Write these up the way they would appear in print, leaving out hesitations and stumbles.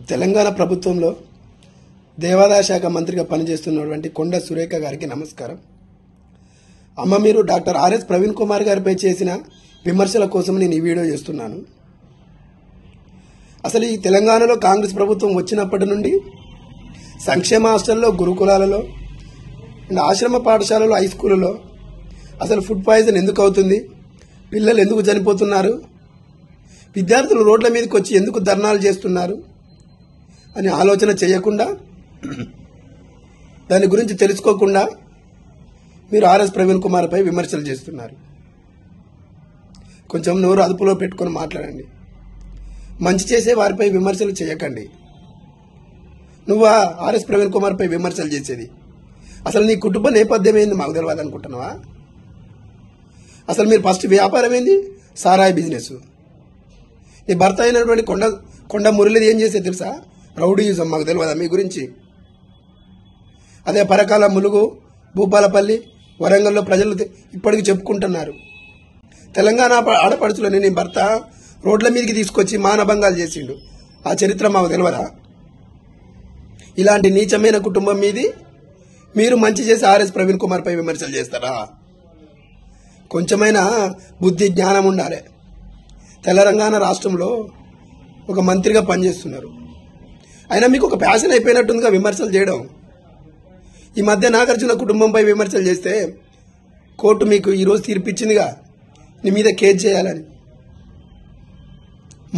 తెలంగాణ ప్రభుత్వంలో దేవాదాయ శాఖ మంత్రిగా పనిచేస్తున్నటువంటి కొండ సురేఖ గారికి నమస్కారం. అమ్మ, మీరు డాక్టర్ ఆర్ఎస్ ప్రవీణ్ కుమార్ గారిపై చేసిన విమర్శల కోసం నేను ఈ వీడియో చేస్తున్నాను. అసలు ఈ తెలంగాణలో కాంగ్రెస్ ప్రభుత్వం వచ్చినప్పటి నుండి సంక్షేమ హాస్టల్లో, గురుకులాలలో, ఆశ్రమ పాఠశాలలో, హై స్కూళ్ళలో అసలు ఫుడ్ పాయిజన్ ఎందుకు అవుతుంది, పిల్లలు ఎందుకు చనిపోతున్నారు, విద్యార్థులు రోడ్ల మీదకి వచ్చి ఎందుకు ధర్నాలు చేస్తున్నారు అని ఆలోచన చేయకుండా, దాని గురించి తెలుసుకోకుండా మీరు ఆర్ఎస్ ప్రవీణ్ కుమార్పై విమర్శలు చేస్తున్నారు. కొంచెం నోరు అదుపులో పెట్టుకొని మాట్లాడండి. మంచి చేసే వారిపై విమర్శలు చేయకండి. నువ్వా ఆర్ఎస్ ప్రవీణ్ కుమార్పై విమర్శలు చేసేది? అసలు నీ కుటుంబ నేపథ్యం ఏంది మాకు తెలియదు అనుకుంటున్నావా? అసలు మీరు ఫస్ట్ వ్యాపారం ఏంది? సారాయి బిజినెస్. నీ భర్త అయినటువంటి కొండ మురళిది ఏం చేసే తెలుసా? రౌడీయుజం. మాకు తెలియదా మీ గురించి? అదే పరకాల, ములుగు, భూపాలపల్లి, వరంగల్లో ప్రజలు ఇప్పటికి చెప్పుకుంటున్నారు. తెలంగాణ ఆడపడుచులని నీ భర్త రోడ్ల మీదకి తీసుకొచ్చి మానభంగాలు చేసిండు. ఆ చరిత్ర మాకు తెలియదా? ఇలాంటి నీచమైన కుటుంబం మీది మీరు మంచి చేసి ఆర్ఎస్ ప్రవీణ్ కుమార్పై విమర్శలు చేస్తారా? కొంచెమైనా బుద్ధి జ్ఞానం ఉండాలి. తెలంగాణ రాష్ట్రంలో ఒక మంత్రిగా పనిచేస్తున్నారు. అయినా మీకు ఒక ప్యాషన్ అయిపోయినట్టుందిగా విమర్శలు చేయడం. ఈ మధ్య నాగార్జున కుటుంబంపై విమర్శలు చేస్తే కోర్టు మీకు ఈరోజు తీర్పిచ్చిందిగా నీ మీద కేసు చేయాలని.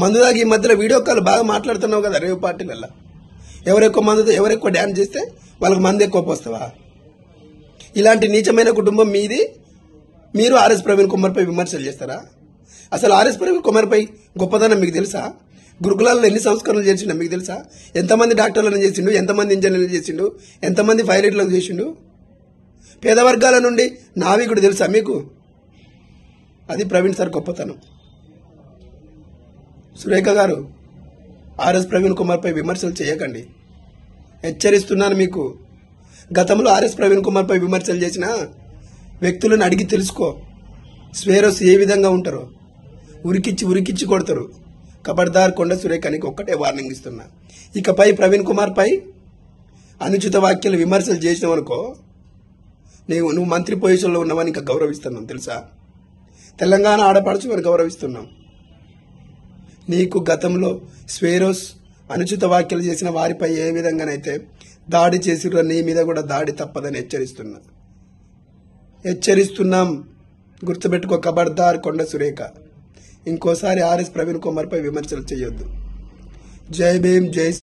మందు దాకా ఈ మధ్యలో వీడియో కాల్ బాగా మాట్లాడుతున్నావు కదా రేవు పార్టీలల్లో. ఎవరెక్కువ డ్యాన్స్ చేస్తే వాళ్ళకి మందు ఎక్కువ పోస్తావా? ఇలాంటి నీచమైన కుటుంబం మీది. మీరు ఆర్ఎస్ ప్రవీణ్ కుమార్పై విమర్శలు చేస్తారా? అసలు ఆర్ఎస్ ప్రవీణ్ కుమార్పై గొప్పదనం మీకు తెలుసా? గురుకులాల్లో ఎన్ని సంస్కరణలు చేసిండో మీకు తెలుసా? ఎంతమంది డాక్టర్లను చేసిండు, ఎంతమంది ఇంజనీర్లు చేసిండు, ఎంతమంది పైలట్లను చేసిండు? పేద వర్గాల నుండి నావికుడు తెలుసా మీకు? అది ప్రవీణ్ సార్ గొప్పతనం. సురేఖ గారు, ఆర్ఎస్ ప్రవీణ్ కుమార్పై విమర్శలు చేయకండి. హెచ్చరిస్తున్నాను మీకు. గతంలో ఆర్ఎస్ ప్రవీణ్ కుమార్పై విమర్శలు చేసిన వ్యక్తులను అడిగి తెలుసుకో. స్వేరోస్ ఏ విధంగా ఉంటారో ఉరికిచ్చి కొడతారు. ఖబర్దార్ కొండ సురేఖానికి ఒక్కటే వార్నింగ్ ఇస్తున్నా. ఇకపై ప్రవీణ్ కుమార్పై అనుచిత వ్యాఖ్యలు, విమర్శలు చేసినావనుకో, నువ్వు మంత్రి పొజిషన్లో ఉన్నావని ఇంకా గౌరవిస్తున్నాం తెలుసా? తెలంగాణ ఆడపడుచు అని గౌరవిస్తున్నాం. నీకు గతంలో స్వేరోస్ అనుచిత వ్యాఖ్యలు చేసిన వారిపై ఏ విధంగానైతే దాడి చేసిరో నీ మీద కూడా దాడి తప్పదని హెచ్చరిస్తున్నాం. గుర్తుపెట్టుకో, ఖబర్దార్ కొండ సురేఖ. ఇంకోసారి ఆర్ఎస్ ప్రవీణ్ కుమార్పై విమర్శలు చేయొద్దు. జై భీమ్, జై